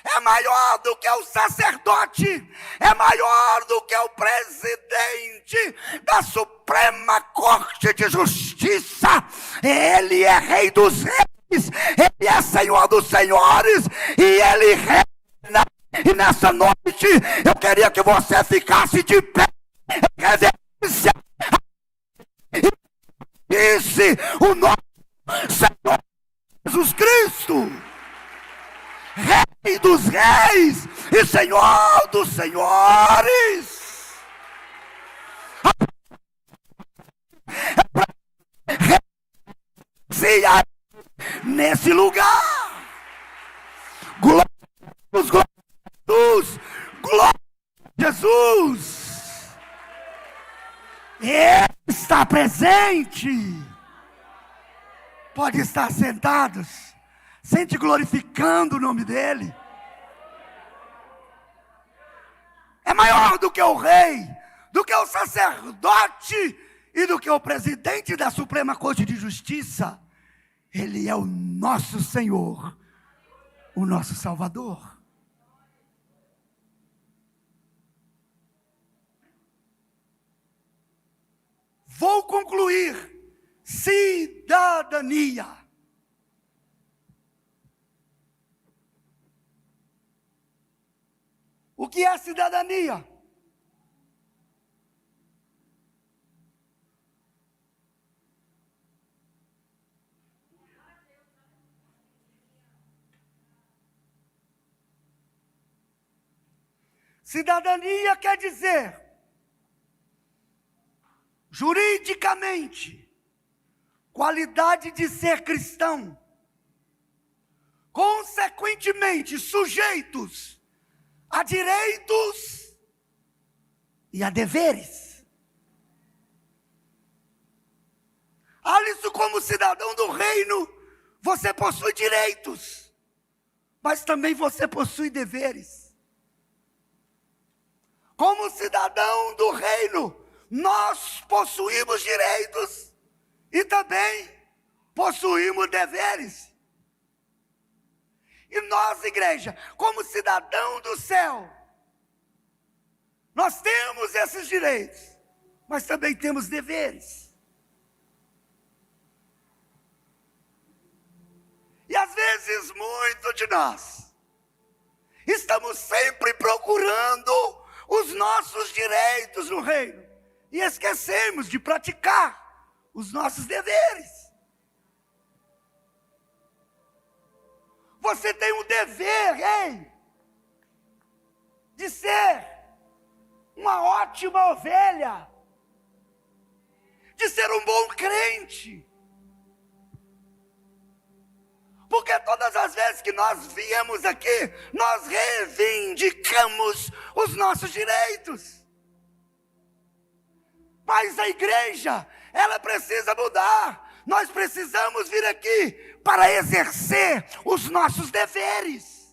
é maior do que o sacerdote, é maior do que o presidente da Suprema Corte de Justiça. Ele é Rei dos Reis, Ele é Senhor dos Senhores, e Ele reina. E nessa noite, eu queria que você ficasse de pé, em reverência, e disse o nosso Senhor Jesus Cristo, Rei dos Reis e Senhor dos Senhores. Nesse lugar, glória a Jesus, Ele está presente. Pode estar sentados, sente glorificando o nome dEle. É maior do que o rei, do que o sacerdote e do que o presidente da Suprema Corte de Justiça. Ele é o nosso Senhor, o nosso Salvador. Vou concluir. Cidadania. O que é cidadania? Cidadania quer dizer, juridicamente, qualidade de ser cristão, consequentemente sujeitos a direitos e a deveres. Alisson, como cidadão do reino, você possui direitos, mas também você possui deveres. Como cidadão do reino, nós possuímos direitos e também possuímos deveres. E nós, igreja, como cidadão do céu, nós temos esses direitos, mas também temos deveres. E às vezes, muito de nós estamos sempre procurando os nossos direitos no reino e esquecemos de praticar os nossos deveres. Você tem um dever, hein, de ser uma ótima ovelha, de ser um bom crente. Porque todas as vezes que nós viemos aqui, nós reivindicamos os nossos direitos. Mas a igreja, ela precisa mudar. Nós precisamos vir aqui para exercer os nossos deveres.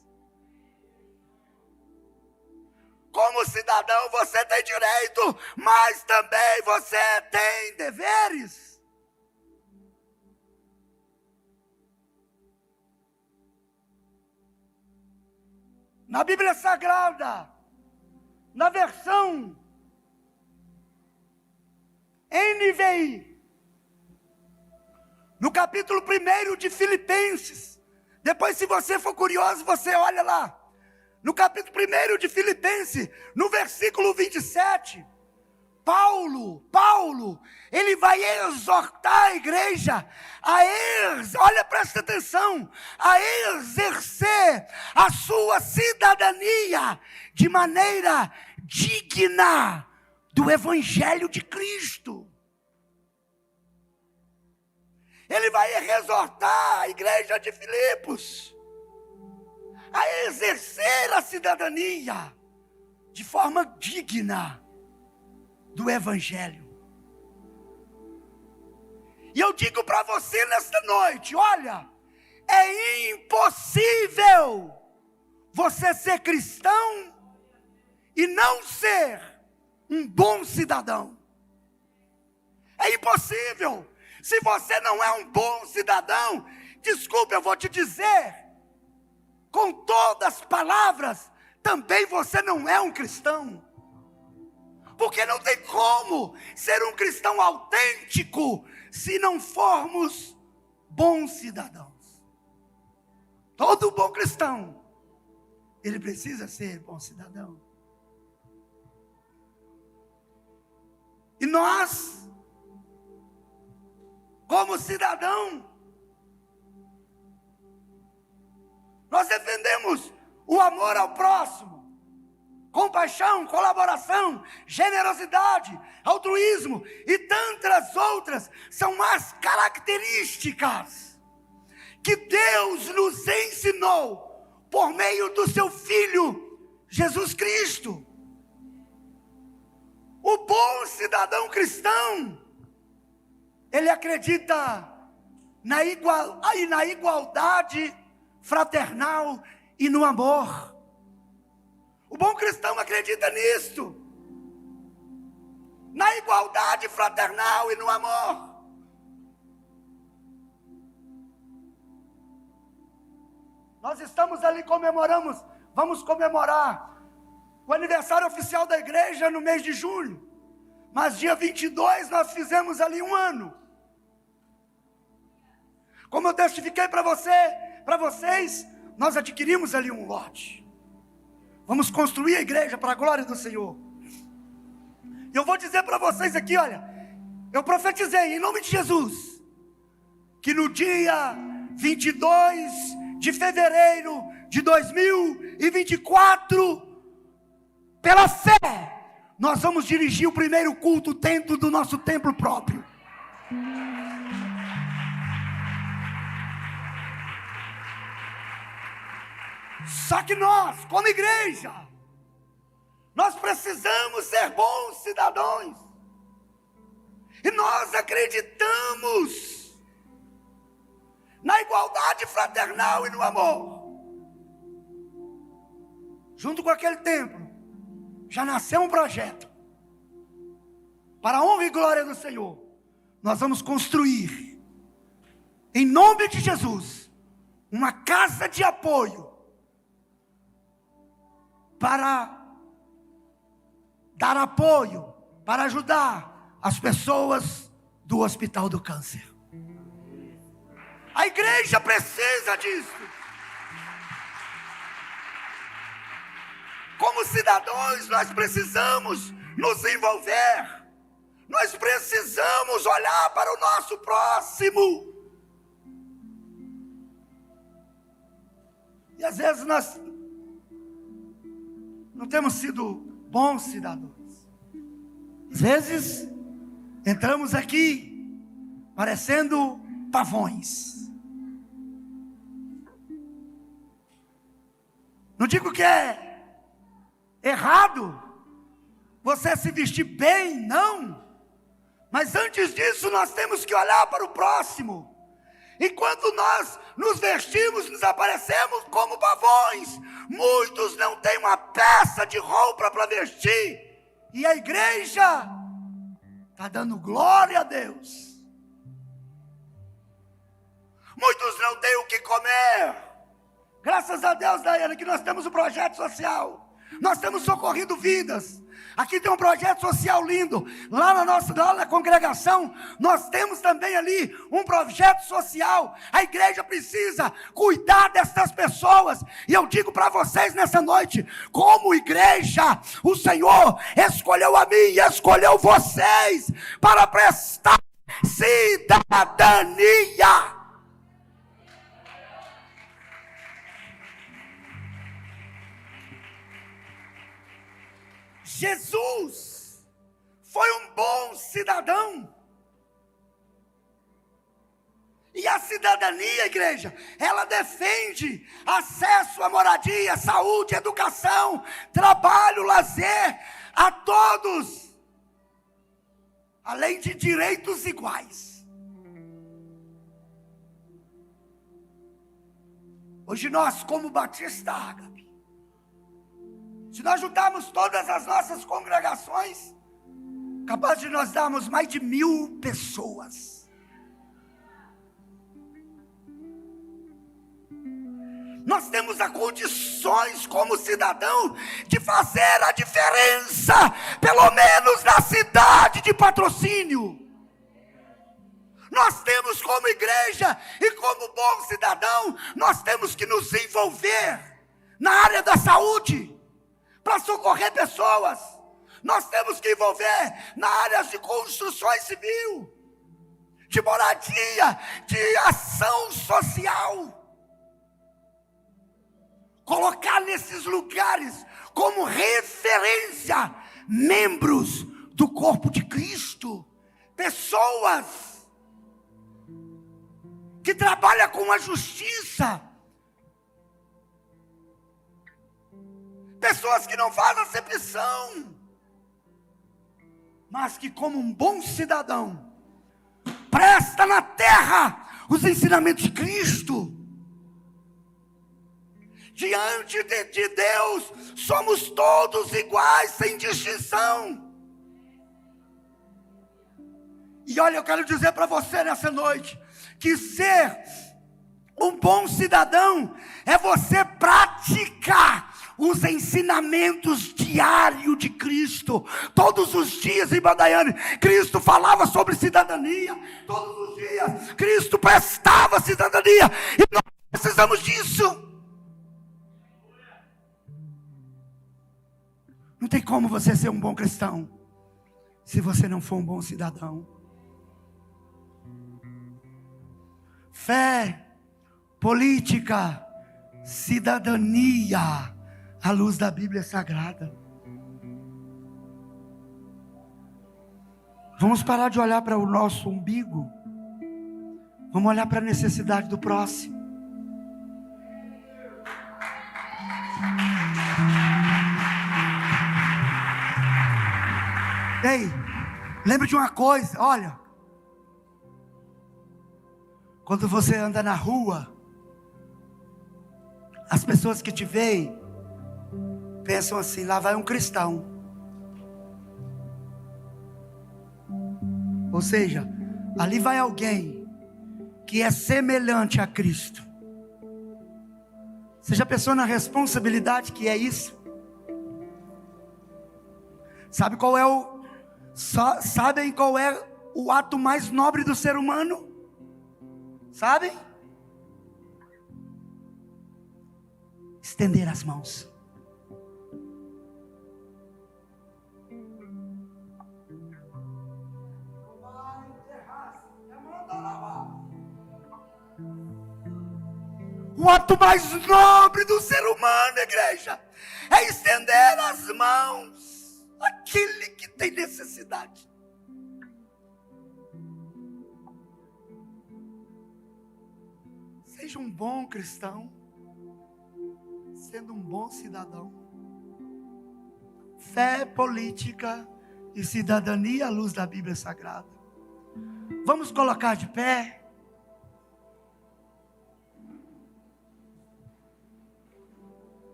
Como cidadão você tem direito, mas também você tem deveres. Na Bíblia Sagrada, na versão NVI, no capítulo 1 de Filipenses, depois, se você for curioso, você olha lá, no capítulo 1 de Filipenses, no versículo 27, Paulo, ele vai exortar a igreja olha, presta atenção, a exercer a sua cidadania de maneira digna do Evangelho de Cristo. Ele vai exortar a igreja de Filipos a exercer a cidadania de forma digna do Evangelho. E eu digo para você nesta noite, olha, é impossível você ser cristão e não ser um bom cidadão. É impossível. Se você não é um bom cidadão, desculpe, eu vou te dizer, com todas as palavras, também você não é um cristão. Porque não tem como ser um cristão autêntico se não formos bons cidadãos. Todo bom cristão, ele precisa ser bom cidadão. E nós, como cidadão, nós defendemos o amor ao próximo, compaixão, colaboração, generosidade, altruísmo e tantas outras são as características que Deus nos ensinou por meio do seu Filho Jesus Cristo. O bom cidadão cristão, ele acredita na igualdade fraternal e no amor. O bom cristão acredita nisto, na igualdade fraternal e no amor. Nós estamos ali, vamos comemorar o aniversário oficial da igreja no mês de julho, mas dia 22 nós fizemos ali 1 ano. Como eu testifiquei para vocês, nós adquirimos ali um lote. Vamos construir a igreja para a glória do Senhor. Eu vou dizer para vocês aqui, olha, eu profetizei em nome de Jesus, que no dia 22 de fevereiro de 2024, pela fé, nós vamos dirigir o primeiro culto dentro do nosso templo próprio. Só que nós, como igreja, nós precisamos ser bons cidadãos. E nós acreditamos na igualdade fraternal e no amor. Junto com aquele templo, já nasceu um projeto. Para a honra e glória do Senhor, nós vamos construir, em nome de Jesus, uma casa de apoio para dar apoio, para ajudar as pessoas do Hospital do Câncer. A igreja precisa disso. Como cidadãos, nós precisamos nos envolver. Nós precisamos olhar para o nosso próximo. E às vezes nós não temos sido bons cidadãos. Às vezes entramos aqui parecendo pavões. Não digo que é errado você se vestir bem, não. Mas antes disso nós temos que olhar para o próximo. Enquanto nós nos vestimos, nos aparecemos como pavões. Muitos não têm uma peça de roupa para vestir. E a igreja está dando glória a Deus. Muitos não têm o que comer. Graças a Deus, Daiane, que nós temos um projeto social. Nós temos socorrido vidas. Aqui tem um projeto social lindo. Lá na congregação, nós temos também ali um projeto social. A igreja precisa cuidar dessas pessoas. E eu digo para vocês nessa noite, como igreja, o Senhor escolheu a mim e escolheu vocês para prestar cidadania. Jesus foi um bom cidadão. E a cidadania, igreja, ela defende acesso à moradia, saúde, educação, trabalho, lazer a todos, além de direitos iguais. Hoje nós, como Batista Ágape, se nós juntarmos todas as nossas congregações, capaz de nós darmos mais de 1000 pessoas. Nós temos as condições como cidadão de fazer a diferença, pelo menos na cidade de Patrocínio. Nós temos como igreja e como bom cidadão, nós temos que nos envolver na área da saúde, para socorrer pessoas. Nós temos que envolver na área de construção civil, de moradia, de ação social. Colocar nesses lugares como referência membros do corpo de Cristo, pessoas que trabalham com a justiça, pessoas que não fazem acepção, mas que como um bom cidadão, presta na terra os ensinamentos de Cristo. Diante de Deus, somos todos iguais, sem distinção. E olha, eu quero dizer para você nessa noite, que ser um bom cidadão é você praticar os ensinamentos diários de Cristo. Todos os dias, em Daiane, Cristo falava sobre cidadania. Todos os dias, Cristo prestava cidadania. E nós precisamos disso. Não tem como você ser um bom cristão se você não for um bom cidadão. Fé, política, cidadania, à luz da Bíblia Sagrada. Vamos parar de olhar para o nosso umbigo. Vamos olhar para a necessidade do próximo. Ei, lembre de uma coisa, olha. Quando você anda na rua, as pessoas que te veem pensam assim: lá vai um cristão. Ou seja, ali vai alguém que é semelhante a Cristo. Você já pensou na responsabilidade que é isso? Sabem qual é o ato mais nobre do ser humano? Sabem? Estender as mãos. O ato mais nobre do ser humano, igreja, é estender as mãos àquele que tem necessidade. Seja um bom cristão, sendo um bom cidadão. Fé, política e cidadania à luz da Bíblia Sagrada. Vamos colocar de pé.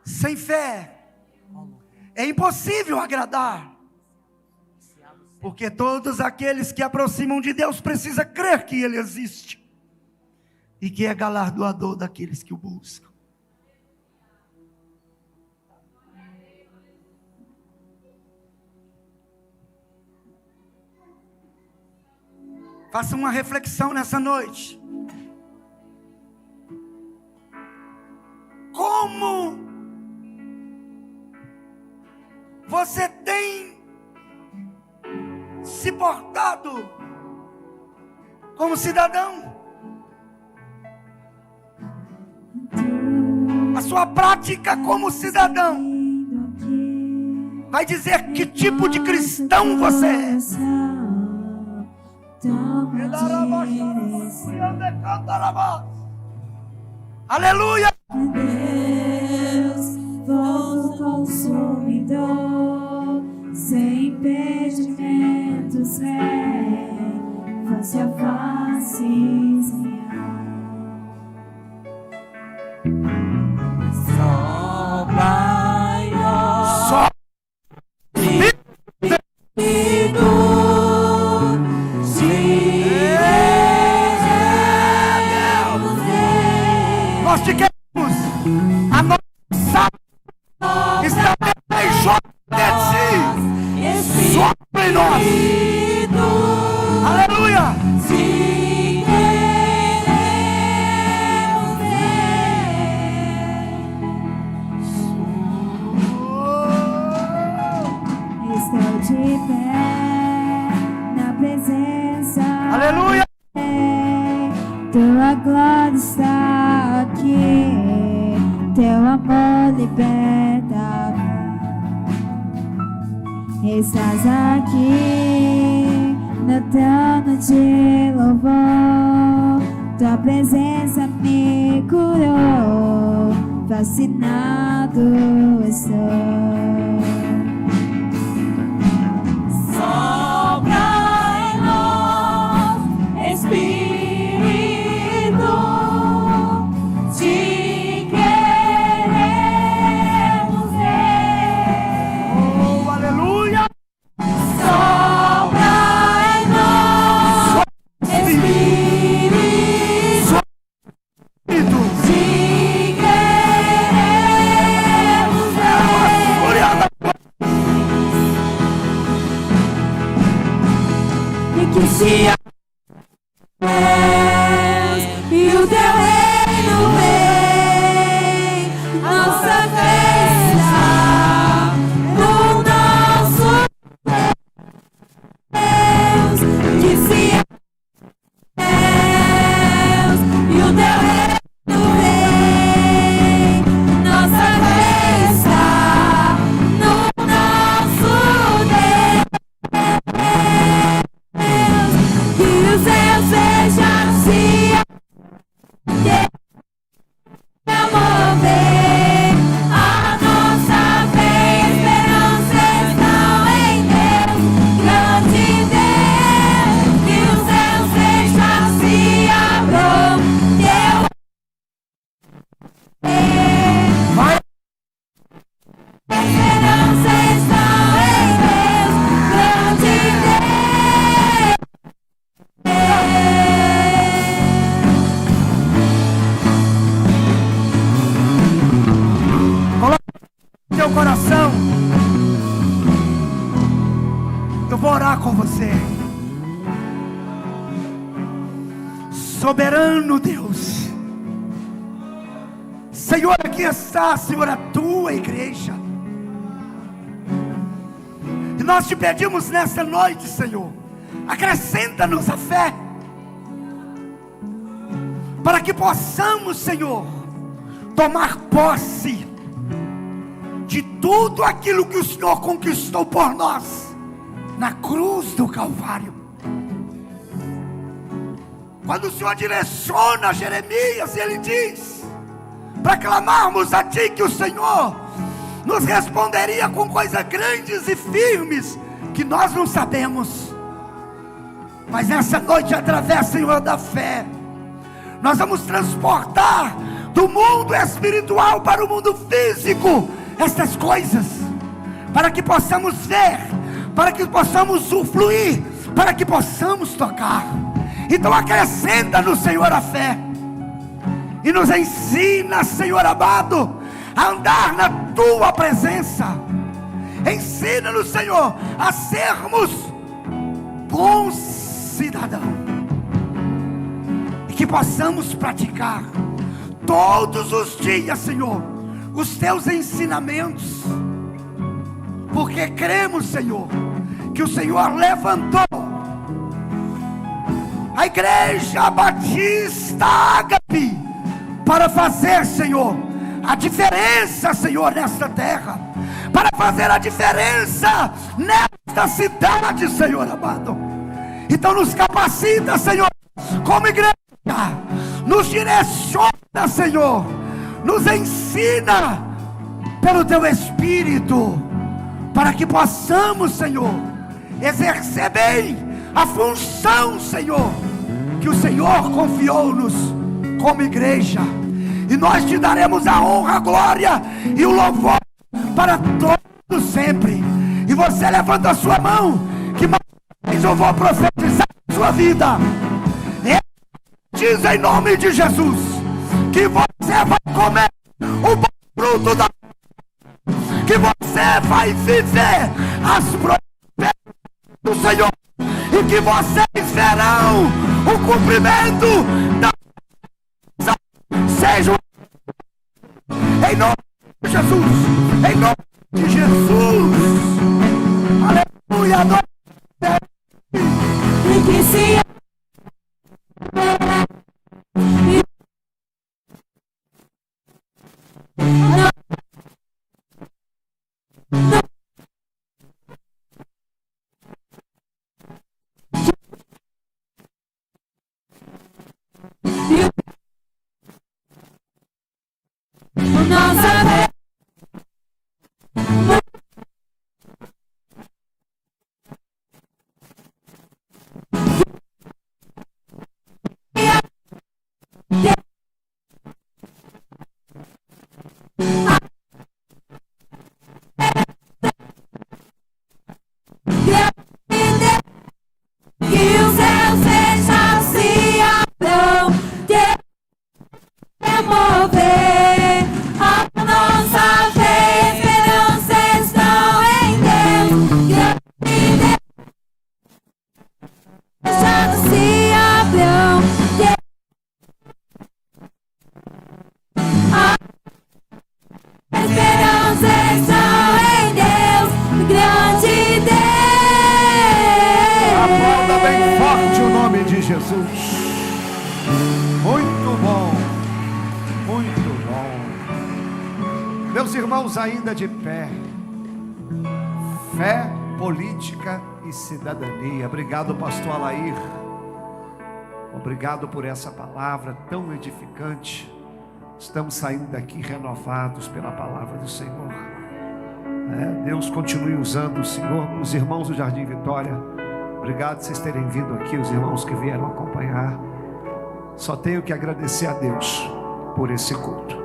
Sem fé é impossível agradar, porque todos aqueles que aproximam de Deus precisam crer que Ele existe e que é galardoador daqueles que o buscam. Faça uma reflexão nessa noite. Como você tem se portado como cidadão? A sua prática como cidadão vai dizer que tipo de cristão você é. Aleluia! Deus, vosso consumidor, sem impedimentos, face a face, só maior, só nós te queremos. A nossa está sobre nós. Aleluia. Estou de pé na presença. Aleluia. Tua glória está aqui, teu amor liberta. Estás aqui no trono de louvor, tua presença me curou, fascinado estou. Sopra em nós, Espírito, te queremos ver. Oh, aleluia. Sopra em nós, Espírito, te queremos ver. E que se e o teu reino vem, nossa festa, no nosso Deus, que se Deus, e o teu reino vem, nossa festa, no nosso Deus. coração, eu vou orar com você. Soberano Deus, Senhor, aqui está, Senhor, a tua igreja. E nós te pedimos nesta noite, Senhor, acrescenta-nos a fé, para que possamos, Senhor, tomar posse de tudo aquilo que o Senhor conquistou por nós na cruz do Calvário. Quando o Senhor direciona Jeremias, ele diz para clamarmos a Ti, que o Senhor nos responderia com coisas grandes e firmes que nós não sabemos. Mas nessa noite, através, Senhor, da fé, nós vamos transportar do mundo espiritual para o mundo físico estas coisas, para que possamos ver, para que possamos usufruir, para que possamos tocar. Então acrescenta-nos, Senhor, a fé, e nos ensina, Senhor amado, a andar na Tua presença. Ensina-nos, Senhor, a sermos bons cidadãos, e que possamos praticar todos os dias, Senhor, os Teus ensinamentos, porque cremos, Senhor, que o Senhor levantou a Igreja Batista Ágape para fazer, Senhor, a diferença, Senhor, nesta terra, para fazer a diferença nesta cidade, Senhor amado. Então nos capacita, Senhor, como igreja, nos direciona, Senhor, nos ensina pelo Teu Espírito, para que possamos, Senhor, exercer bem a função, Senhor, que o Senhor confiou-nos como igreja. E nós Te daremos a honra, a glória e o louvor para todos sempre. E você levanta a sua mão, que mais eu vou profetizar na sua vida. Diz em nome de Jesus que você vai comer o bom fruto da, que você vai viver as promessas do Senhor, e que vocês verão o cumprimento da, seja em nome de Jesus, em nome de Jesus, aleluia. E que se ainda de pé, fé, política e cidadania. Obrigado, pastor Alair, obrigado por essa palavra tão edificante. Estamos saindo daqui renovados pela palavra do Senhor. Deus continue usando o Senhor, os irmãos do Jardim Vitória. Obrigado por vocês terem vindo aqui, os irmãos que vieram acompanhar. Só tenho que agradecer a Deus por esse culto.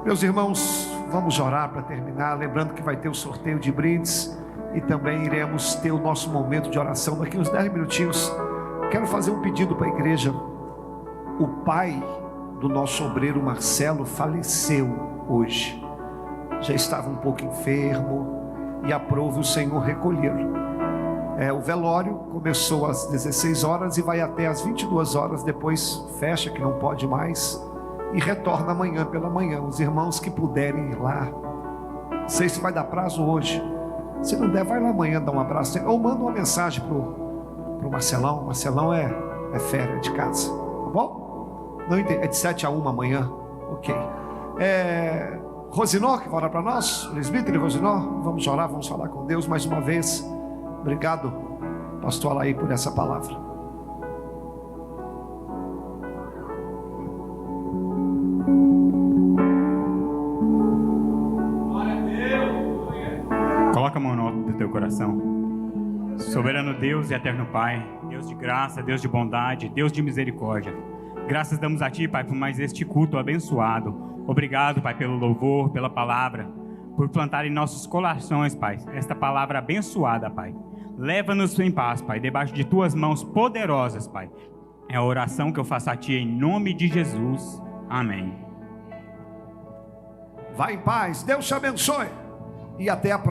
Meus irmãos, vamos orar para terminar, lembrando que vai ter o sorteio de brindes e também iremos ter o nosso momento de oração daqui uns 10 minutinhos. Quero fazer um pedido para a igreja. O pai do nosso obreiro Marcelo faleceu hoje. já estava um pouco enfermo e aprove o Senhor recolhê-lo. O velório começou às 16 horas e vai até às 22 horas, depois fecha, que não pode mais, e retorna amanhã pela manhã. Os irmãos que puderem ir lá, não sei se vai dar prazo hoje, se não der, vai lá amanhã dar um abraço, ou manda uma mensagem pro Marcelão. Marcelão é fera de casa, tá bom? Não entendi, é de 7 a 1 amanhã, ok. Rosinó, que vai orar para nós, presbítero Rosinó, vamos orar, vamos falar com Deus mais uma vez. Obrigado, pastor Alaí, por essa palavra. Coloca a mão no alto do teu coração. Soberano Deus e eterno Pai, Deus de graça, Deus de bondade, Deus de misericórdia, graças damos a Ti, Pai, por mais este culto abençoado. Obrigado, Pai, pelo louvor, pela palavra, por plantar em nossos corações, Pai, esta palavra abençoada, Pai. Leva-nos em paz, Pai, debaixo de Tuas mãos poderosas, Pai. É a oração que eu faço a Ti em nome de Jesus. Amém. Vai em paz, Deus te abençoe e até a próxima.